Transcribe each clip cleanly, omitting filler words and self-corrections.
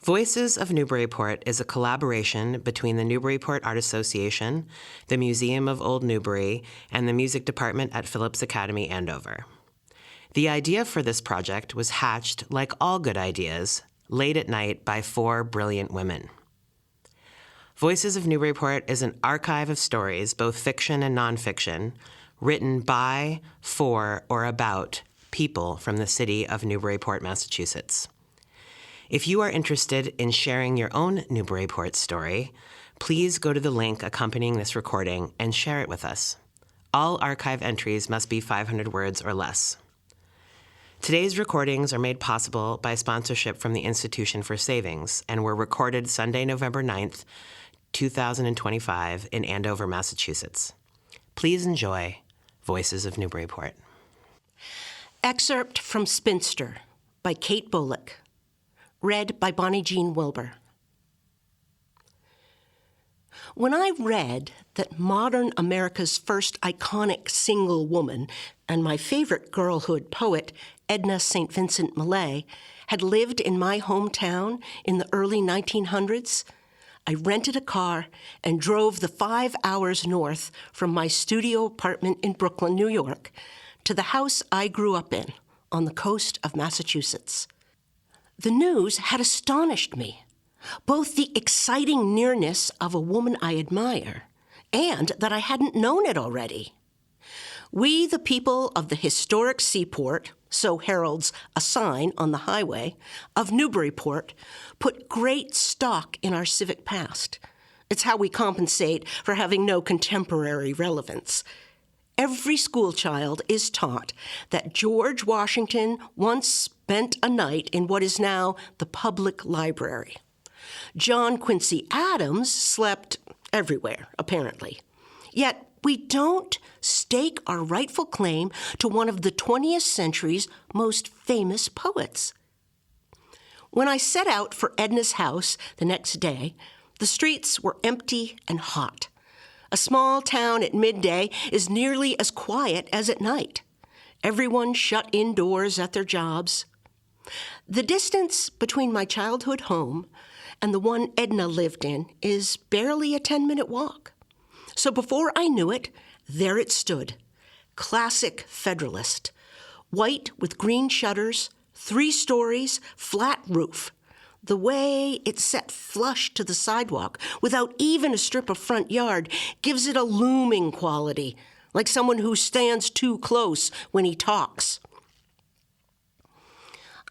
Voices of Newburyport is a collaboration between the Newburyport Art Association, the Museum of Old Newbury, and the music department at Philips Academy Andover. The idea for this project was hatched, like all good ideas, late at night by 4 brilliant women. Voices of Newburyport is an archive of stories, both fiction and nonfiction, written by, for, or about people from the city of Newburyport, Massachusetts. If you are interested in sharing your own Newburyport story, please go to the link accompanying this recording and share it with us. All archive entries must be 500 words or less. Today's recordings are made possible by sponsorship from the Institution for Savings and were recorded Sunday, November 9th, 2025 in Andover, Massachusetts. Please enjoy Voices of Newburyport. Excerpt from Spinster by Kate Bolick. Read by Bonnie Jean Wilbur. When I read that modern America's first iconic single woman and my favorite girlhood poet, Edna St. Vincent Millay, had lived in my hometown in the early 1900s, I rented a car and drove the 5 hours north from my studio apartment in Brooklyn, New York, to the house I grew up in on the coast of Massachusetts. The news had astonished me, both the exciting nearness of a woman I admire and that I hadn't known it already. We, the people of the historic seaport, so heralds a sign on the highway, of Newburyport, put great stock in our civic past. It's how we compensate for having no contemporary relevance. Every schoolchild is taught that George Washington once spent a night in what is now the public library. John Quincy Adams slept everywhere, apparently. Yet we don't stake our rightful claim to one of the 20th century's most famous poets. When I set out for Edna's house the next day, the streets were empty and hot. A small town at midday is nearly as quiet as at night. Everyone shut indoors at their jobs. The distance between my childhood home and the one Edna lived in is barely a 10-minute walk. So before I knew it, there it stood, classic Federalist, white with green shutters, 3 stories, flat roof. The way it's set flush to the sidewalk, without even a strip of front yard, gives it a looming quality, like someone who stands too close when he talks.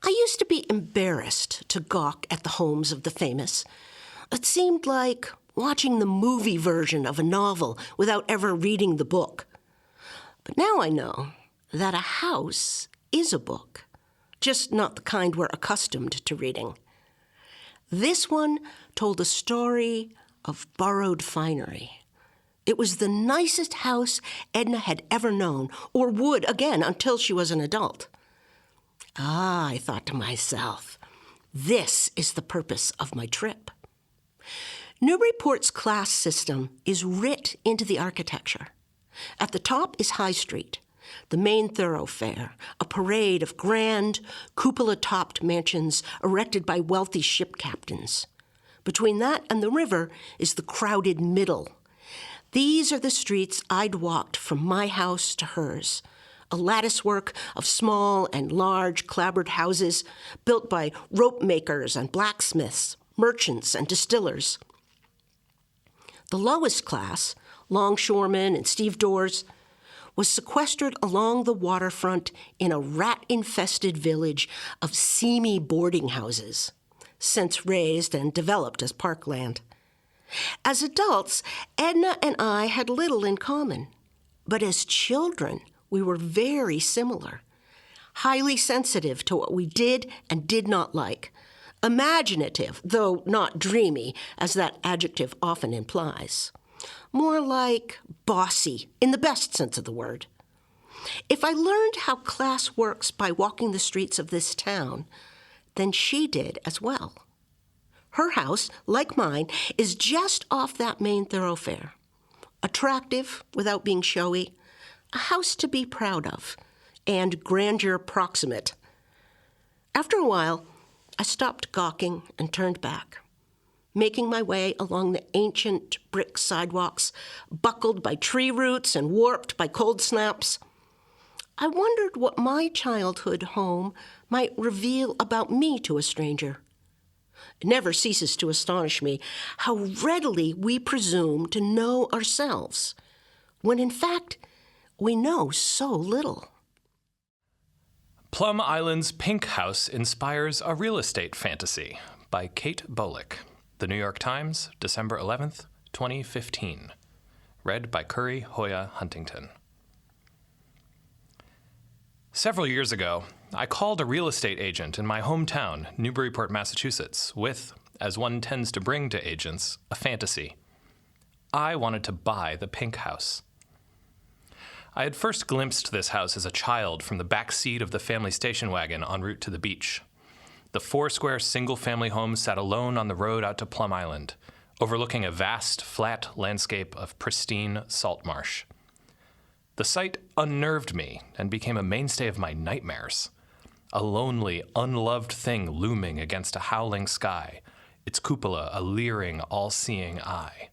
I used to be embarrassed to gawk at the homes of the famous. It seemed like watching the movie version of a novel without ever reading the book. But now I know that a house is a book, just not the kind we're accustomed to reading. This one told a story of borrowed finery. It was the nicest house Edna had ever known, or would again until she was an adult. I thought to myself, this is the purpose of my trip. Newburyport's class system is writ into the architecture. At the top is High Street, the main thoroughfare, a parade of grand, cupola-topped mansions erected by wealthy ship captains. Between that and the river is the crowded middle. These are the streets I'd walked from my house to hers, a latticework of small and large clapboard houses built by rope makers and blacksmiths, merchants and distillers. The lowest class, longshoremen and stevedores, was sequestered along the waterfront in a rat-infested village of seamy boarding houses, since raised and developed as parkland. As adults, Edna and I had little in common, but as children, we were very similar, highly sensitive to what we did and did not like, imaginative, though not dreamy, as that adjective often implies. More like bossy, in the best sense of the word. If I learned how class works by walking the streets of this town, then she did as well. Her house, like mine, is just off that main thoroughfare. Attractive without being showy, a house to be proud of, and grandeur proximate. After a while, I stopped gawking and turned back, making my way along the ancient brick sidewalks, buckled by tree roots and warped by cold snaps. I wondered what my childhood home might reveal about me to a stranger. It never ceases to astonish me how readily we presume to know ourselves, when in fact we know so little. Plum Island's Pink House inspires a real estate fantasy by Kate Bolick. The New York Times, December 11th, 2015. Read by Currie, Joya, Huntington. Several years ago, I called a real estate agent in my hometown, Newburyport, Massachusetts, with, as one tends to bring to agents, a fantasy. I wanted to buy the Pink House. I had first glimpsed this house as a child from the back seat of the family station wagon en route to the beach. The four-square single-family home sat alone on the road out to Plum Island, overlooking a vast, flat landscape of pristine salt marsh. The sight unnerved me and became a mainstay of my nightmares. A lonely, unloved thing looming against a howling sky, its cupola a leering, all-seeing eye.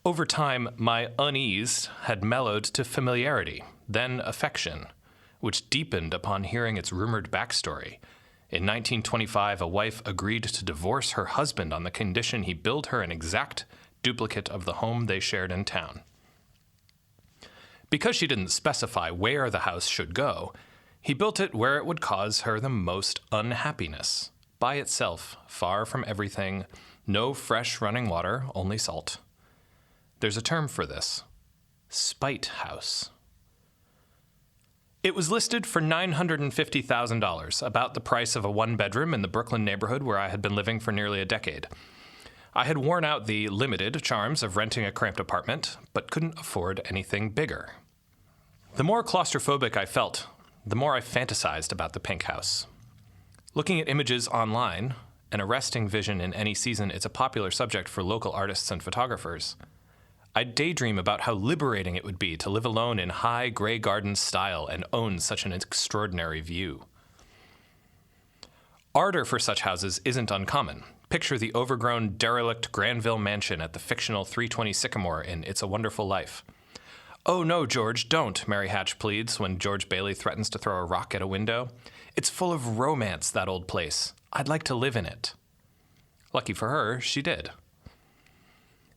Over time, my unease had mellowed to familiarity, then affection, which deepened upon hearing its rumored backstory. In 1925, a wife agreed to divorce her husband on the condition he build her an exact duplicate of the home they shared in town. Because she didn't specify where the house should go, he built it where it would cause her the most unhappiness. By itself, far from everything, no fresh running water, only salt. There's a term for this: spite house. It was listed for $950,000, about the price of a one-bedroom in the Brooklyn neighborhood where I had been living for nearly a decade. I had worn out the limited charms of renting a cramped apartment, but couldn't afford anything bigger. The more claustrophobic I felt, the more I fantasized about the Pink House. Looking at images online, an arresting vision in any season, it's a popular subject for local artists and photographers. I'd daydream about how liberating it would be to live alone in high Grey Garden style and own such an extraordinary view. Ardor for such houses isn't uncommon. Picture the overgrown, derelict Granville mansion at the fictional 320 Sycamore in It's a Wonderful Life. "Oh no, George, don't," Mary Hatch pleads when George Bailey threatens to throw a rock at a window. "It's full of romance, that old place. I'd like to live in it." Lucky for her, she did.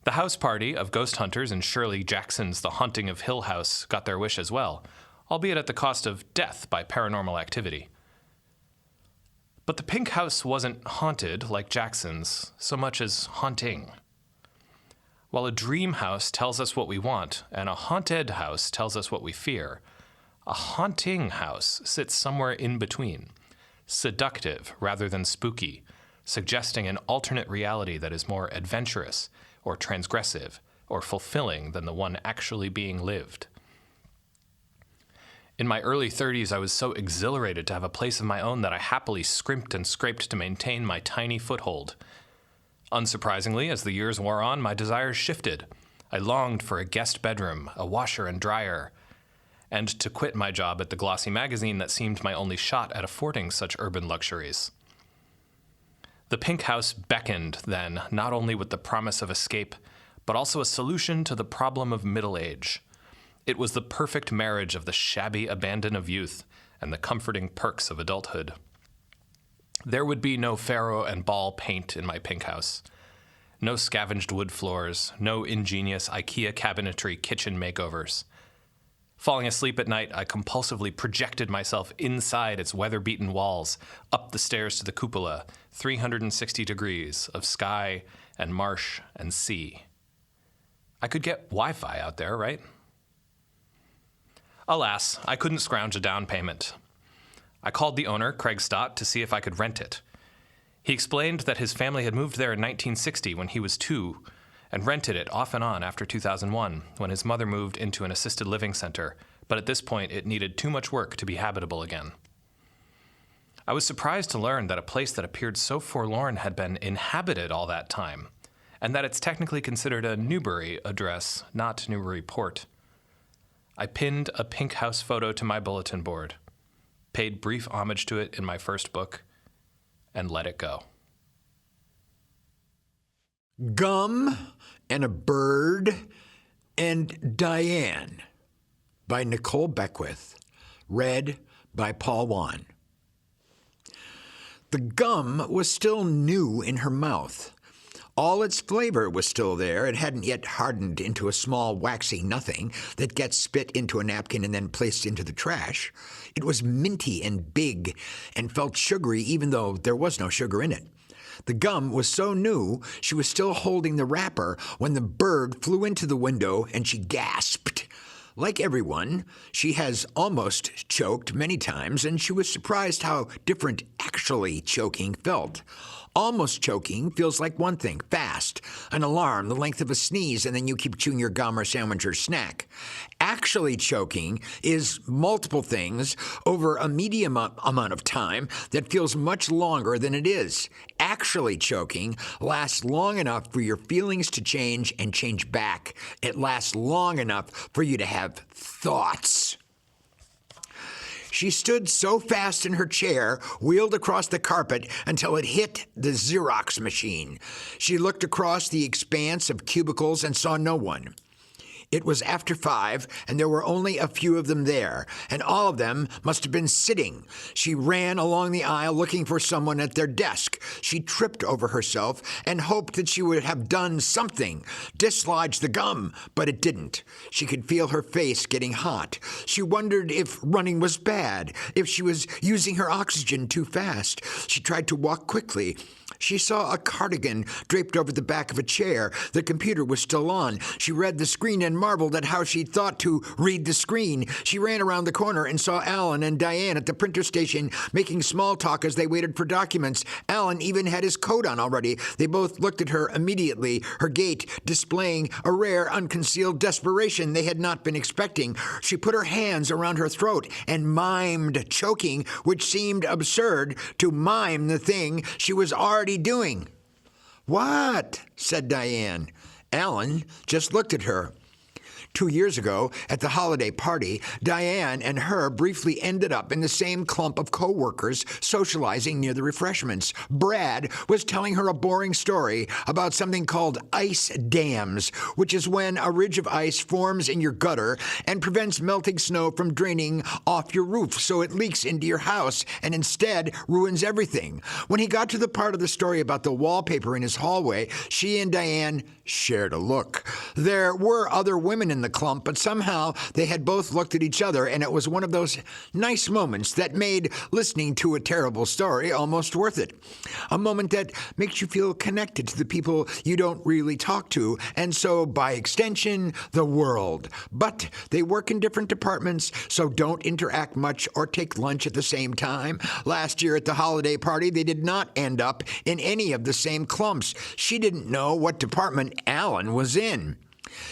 The house party of ghost hunters in Shirley Jackson's The Haunting of Hill House got their wish as well, albeit at the cost of death by paranormal activity. But the Pink House wasn't haunted like Jackson's, so much as haunting. While a dream house tells us what we want, and a haunted house tells us what we fear, a haunting house sits somewhere in between, seductive rather than spooky, suggesting an alternate reality that is more adventurous or transgressive or fulfilling than the one actually being lived. In my early 30s, I was so exhilarated to have a place of my own that I happily scrimped and scraped to maintain my tiny foothold. Unsurprisingly, as the years wore on, my desires shifted. I longed for a guest bedroom, a washer and dryer, and to quit my job at the glossy magazine that seemed my only shot at affording such urban luxuries. The Pink House beckoned, then, not only with the promise of escape, but also a solution to the problem of middle age. It was the perfect marriage of the shabby abandon of youth and the comforting perks of adulthood. There would be no Faro and Ball paint in my Pink House. No scavenged wood floors, no ingenious IKEA cabinetry kitchen makeovers. Falling asleep at night, I compulsively projected myself inside its weather-beaten walls, up the stairs to the cupola, 360 degrees of sky and marsh and sea. I could get Wi-Fi out there, right? Alas, I couldn't scrounge a down payment. I called the owner, Craig Stott, to see if I could rent it. He explained that his family had moved there in 1960 when he was 2 and rented it off and on after 2001 when his mother moved into an assisted living center, but at this point it needed too much work to be habitable again. I was surprised to learn that a place that appeared so forlorn had been inhabited all that time, and that it's technically considered a Newbury address, not Newburyport. I pinned a Pink House photo to my bulletin board, paid brief homage to it in my first book, and let it go. Gum and a Bird and Diane by Nikole Beckwith, read by Paul Wan. The gum was still new in her mouth. All its flavor was still there. It hadn't yet hardened into a small waxy nothing that gets spit into a napkin and then placed into the trash. It was minty and big and felt sugary even though there was no sugar in it. The gum was so new, she was still holding the wrapper when the bird flew into the window and she gasped. Like everyone, she has almost choked many times, and she was surprised how different actually choking felt. Almost choking feels like one thing, fast, an alarm the length of a sneeze, and then you keep chewing your gum or sandwich or snack. Actually choking is multiple things over a medium amount of time that feels much longer than it is. Actually choking lasts long enough for your feelings to change and change back. It lasts long enough for you to have thoughts. She stood so fast in her chair, wheeled across the carpet until it hit the Xerox machine. She looked across the expanse of cubicles and saw no one. It was after 5, and there were only a few of them there, and all of them must have been sitting. She ran along the aisle looking for someone at their desk. She tripped over herself and hoped that she would have done something, dislodged the gum, but it didn't. She could feel her face getting hot. She wondered if running was bad, if she was using her oxygen too fast. She tried to walk quickly. She saw a cardigan draped over the back of a chair. The computer was still on. She read the screen and marveled at how she thought to read the screen. She ran around the corner and saw Alan and Diane at the printer station making small talk as they waited for documents. Alan even had his coat on already. They both looked at her immediately, her gait displaying a rare, unconcealed desperation they had not been expecting. She put her hands around her throat and mimed choking, which seemed absurd to mime the thing she was already doing. "What?" said Diane. Alan just looked at her. 2 years ago, at the holiday party, Diane and her briefly ended up in the same clump of co-workers socializing near the refreshments. Brad was telling her a boring story about something called ice dams, which is when a ridge of ice forms in your gutter and prevents melting snow from draining off your roof, so it leaks into your house and instead ruins everything. When he got to the part of the story about the wallpaper in his hallway, she and Diane shared a look. There were other women in the clump, but somehow they had both looked at each other, and it was one of those nice moments that made listening to a terrible story almost worth it. A moment that makes you feel connected to the people you don't really talk to, and so, by extension, the world. But they work in different departments, so don't interact much or take lunch at the same time. Last year at the holiday party, they did not end up in any of the same clumps. She didn't know what department Alan was in.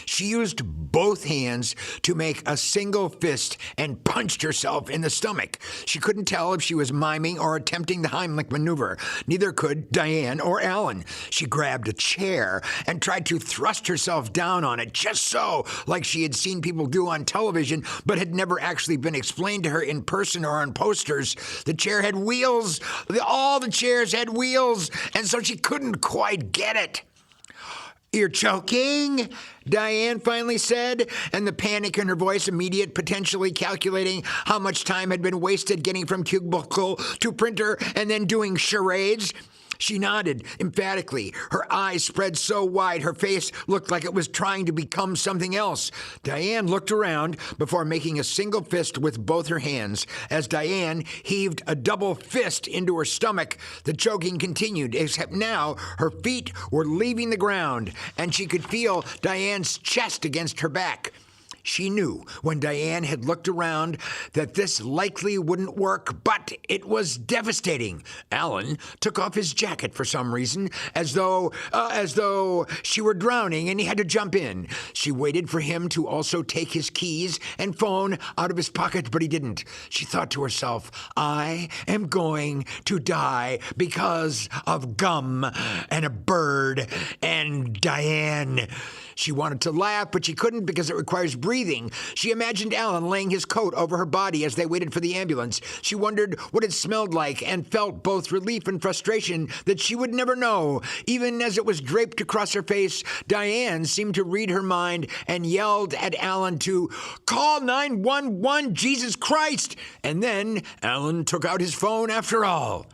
She used both hands to make a single fist and punched herself in the stomach. She couldn't tell if she was miming or attempting the Heimlich maneuver. Neither could Diane or Alan. She grabbed a chair and tried to thrust herself down on it, just so, like she had seen people do on television, but had never actually been explained to her in person or on posters. The chair had wheels. All the chairs had wheels, and so she couldn't quite get it. "You're choking?" Diane finally said, and the panic in her voice immediate, potentially calculating how much time had been wasted getting from cubicle to printer and then doing charades. She nodded emphatically. Her eyes spread so wide her face looked like it was trying to become something else. Diane looked around before making a single fist with both her hands. As Diane heaved a double fist into her stomach, the choking continued, except now her feet were leaving the ground, and she could feel Diane's chest against her back. She knew when Diane had looked around that this likely wouldn't work, but it was devastating. Alan took off his jacket for some reason, as though she were drowning and he had to jump in. She waited for him to also take his keys and phone out of his pocket, but he didn't. She thought to herself, "I am going to die because of gum and a bird and Diane." She wanted to laugh, but she couldn't because it requires breathing. She imagined Alan laying his coat over her body as they waited for the ambulance. She wondered what it smelled like and felt both relief and frustration that she would never know. Even as it was draped across her face, Diane seemed to read her mind and yelled at Alan to call 911, Jesus Christ! And then Alan took out his phone after all.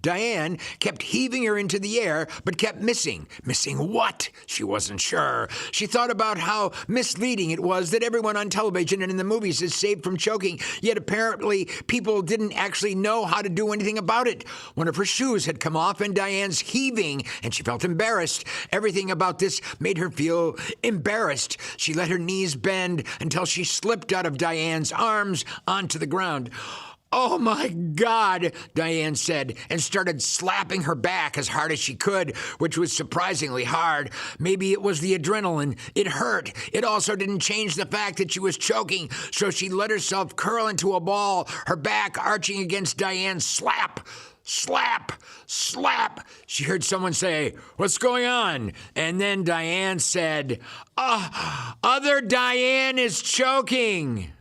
Diane kept heaving her into the air, but kept missing. Missing what? She wasn't sure. She thought about how misleading it was that everyone on television and in the movies is saved from choking, yet apparently people didn't actually know how to do anything about it. One of her shoes had come off and Diane's heaving, and she felt embarrassed. Everything about this made her feel embarrassed. She let her knees bend until she slipped out of Diane's arms onto the ground. "Oh, my God," Diane said, and started slapping her back as hard as she could, which was surprisingly hard. Maybe it was the adrenaline. It hurt. It also didn't change the fact that she was choking, so she let herself curl into a ball, her back arching against Diane's slap. Slap! Slap! She heard someone say, "What's going on?" And then Diane said, "Other Diane is choking."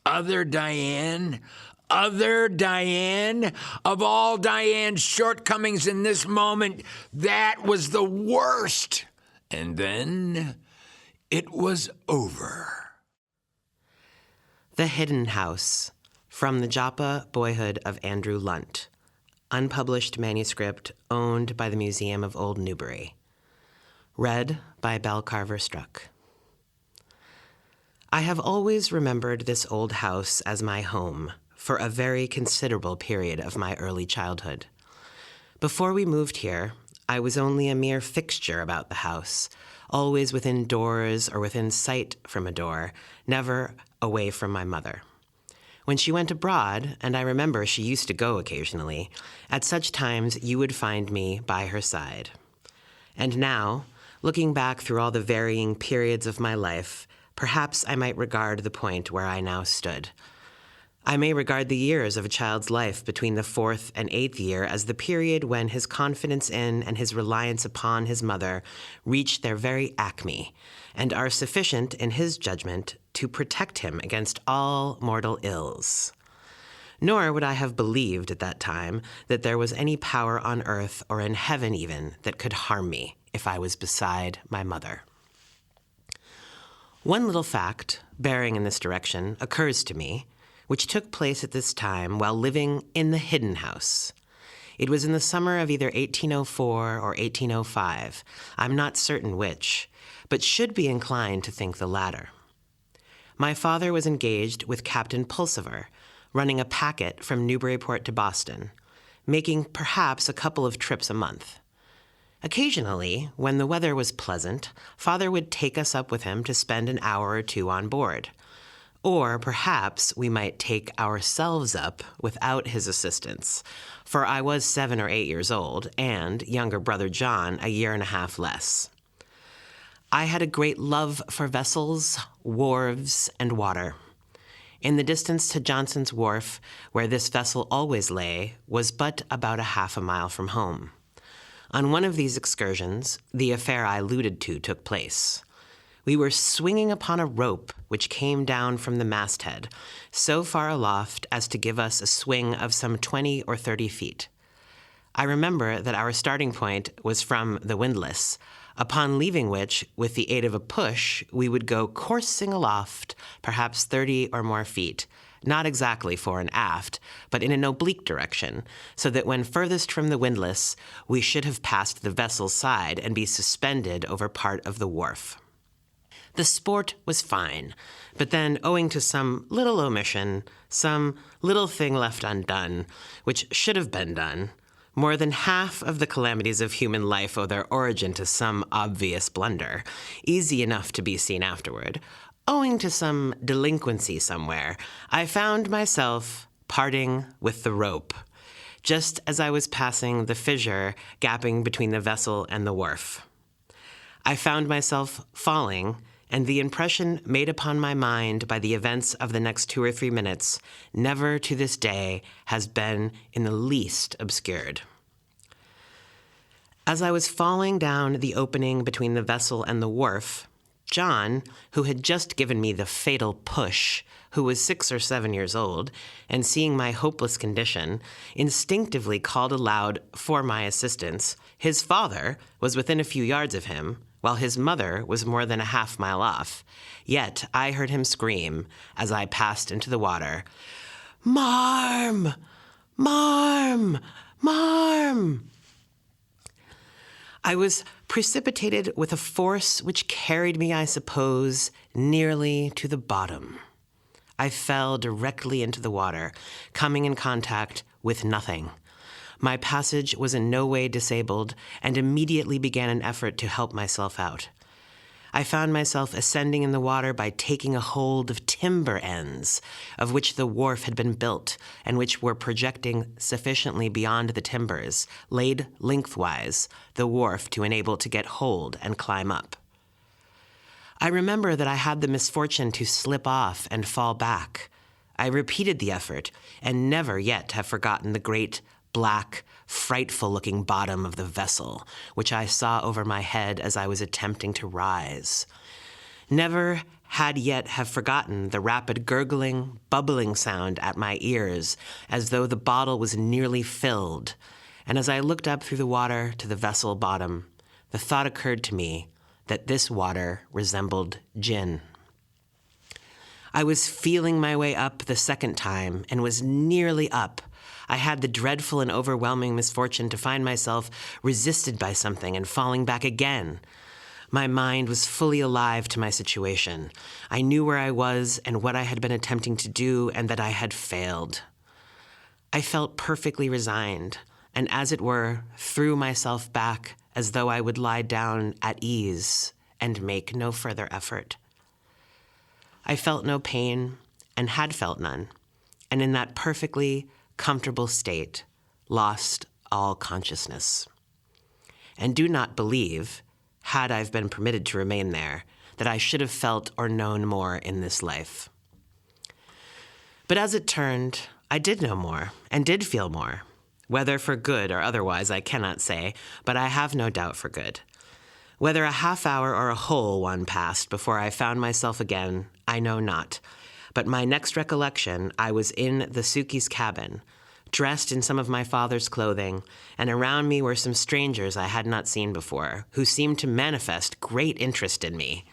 Other Diane? Other Diane? Of all Diane's shortcomings in this moment, that was the worst. And then it was over. The Hidden House, from the Joppa Boyhood of Andrew Lunt, unpublished manuscript owned by the Museum of Old Newbury. Read by Belle Carver Struck. I have always remembered this old house as my home for a very considerable period of my early childhood. Before we moved here, I was only a mere fixture about the house, always within doors or within sight from a door, never away from my mother. When she went abroad, and I remember she used to go occasionally, at such times you would find me by her side. And now, looking back through all the varying periods of my life, perhaps I might regard the point where I now stood. I may regard the years of a child's life between the 4th and 8th year as the period when his confidence in and his reliance upon his mother reach their very acme, and are sufficient in his judgment to protect him against all mortal ills. Nor would I have believed at that time that there was any power on earth or in heaven even that could harm me if I was beside my mother. One little fact, bearing in this direction, occurs to me, which took place at this time while living in the Hidden House. It was in the summer of either 1804 or 1805. I'm not certain which, but should be inclined to think the latter. My father was engaged with Captain Pulsiver, running a packet from Newburyport to Boston, making perhaps a couple of trips a month. Occasionally, when the weather was pleasant, Father would take us up with him to spend an hour or two on board. Or perhaps we might take ourselves up without his assistance, for I was 7 or 8 years old, and younger brother John a year and a half less. I had a great love for vessels, wharves, and water. In the distance to Johnson's Wharf, where this vessel always lay, was but about a half a mile from home. On one of these excursions, the affair I alluded to took place. We were swinging upon a rope which came down from the masthead, so far aloft as to give us a swing of some 20 or 30 feet. I remember that our starting point was from the windlass, upon leaving which, with the aid of a push, we would go coursing aloft, perhaps 30 or more feet, not exactly fore and aft, but in an oblique direction, so that when furthest from the windlass, we should have passed the vessel's side and be suspended over part of the wharf. The sport was fine, but then, owing to some little omission, some little thing left undone, which should have been done, more than half of the calamities of human life owe their origin to some obvious blunder, easy enough to be seen afterward. Owing to some delinquency somewhere, I found myself parting with the rope, just as I was passing the fissure gapping between the vessel and the wharf. I found myself falling, and the impression made upon my mind by the events of the next 2 or 3 minutes never to this day has been in the least obscured. As I was falling down the opening between the vessel and the wharf, John, who had just given me the fatal push, who was 6 or 7 years old, and seeing my hopeless condition, instinctively called aloud for my assistance. His father was within a few yards of him, while his mother was more than a half-mile off. Yet I heard him scream as I passed into the water, "Marm! Marm! Marm!" I was precipitated with a force which carried me, I suppose, nearly to the bottom. I fell directly into the water, coming in contact with nothing. My passage was in no way disabled, and immediately began an effort to help myself out. I found myself ascending in the water by taking a hold of timber ends, of which the wharf had been built, and which were projecting sufficiently beyond the timbers, laid lengthwise, the wharf to enable to get hold and climb up. I remember that I had the misfortune to slip off and fall back. I repeated the effort, and never yet have forgotten the great, black, frightful-looking bottom of the vessel, which I saw over my head as I was attempting to rise. Never had yet have forgotten the rapid gurgling, bubbling sound at my ears, as though the bottle was nearly filled. And as I looked up through the water to the vessel bottom, the thought occurred to me that this water resembled gin. I was feeling my way up the second time, and was nearly up. I had the dreadful and overwhelming misfortune to find myself resisted by something and falling back again. My mind was fully alive to my situation. I knew where I was and what I had been attempting to do, and that I had failed. I felt perfectly resigned, and as it were, threw myself back as though I would lie down at ease and make no further effort. I felt no pain, and had felt none, and in that perfectly comfortable state, lost all consciousness. And do not believe, had I been permitted to remain there, that I should have felt or known more in this life. But as it turned, I did know more, and did feel more. Whether for good or otherwise, I cannot say, but I have no doubt for good. Whether a half hour or a whole one passed before I found myself again, I know not. But my next recollection, I was in the Suki's cabin, dressed in some of my father's clothing, and around me were some strangers I had not seen before, who seemed to manifest great interest in me.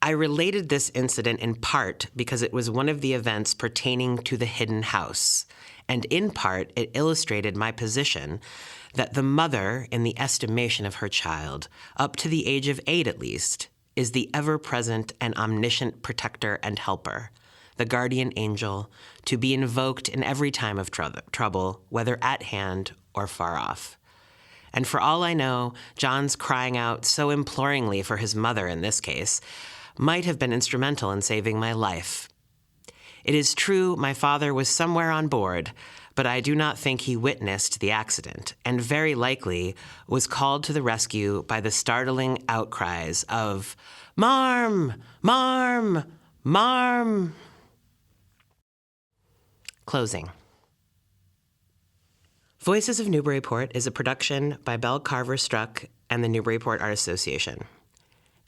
I related this incident in part because it was one of the events pertaining to the hidden house, and in part it illustrated my position that the mother, in the estimation of her child, up to the age of 8 at least, is the ever-present and omniscient protector and helper, the guardian angel, to be invoked in every time of trouble, whether at hand or far off. And for all I know, John's crying out so imploringly for his mother in this case might have been instrumental in saving my life. It is true my father was somewhere on board, but I do not think he witnessed the accident, and very likely was called to the rescue by the startling outcries of, "Marm! Marm! Marm!" Closing. Voices of Newburyport is a production by Belle, Carver, Struck, and the Newburyport Art Association.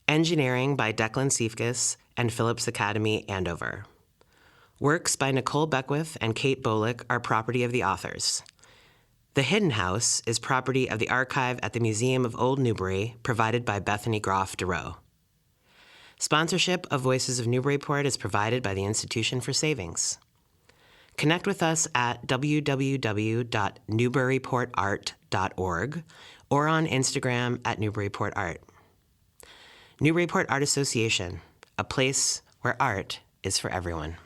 Engineering by Declan Siefkes and Philips Academy Andover. Works by Nikole Beckwith and Kate Bolick are property of the authors. The Hidden House is property of the archive at the Museum of Old Newbury, provided by Bethany Groff DeRoe. Sponsorship of Voices of Newburyport is provided by the Institution for Savings. Connect with us at www.newburyportart.org or on Instagram at Newburyport Art. Newburyport Art Association, a place where art is for everyone.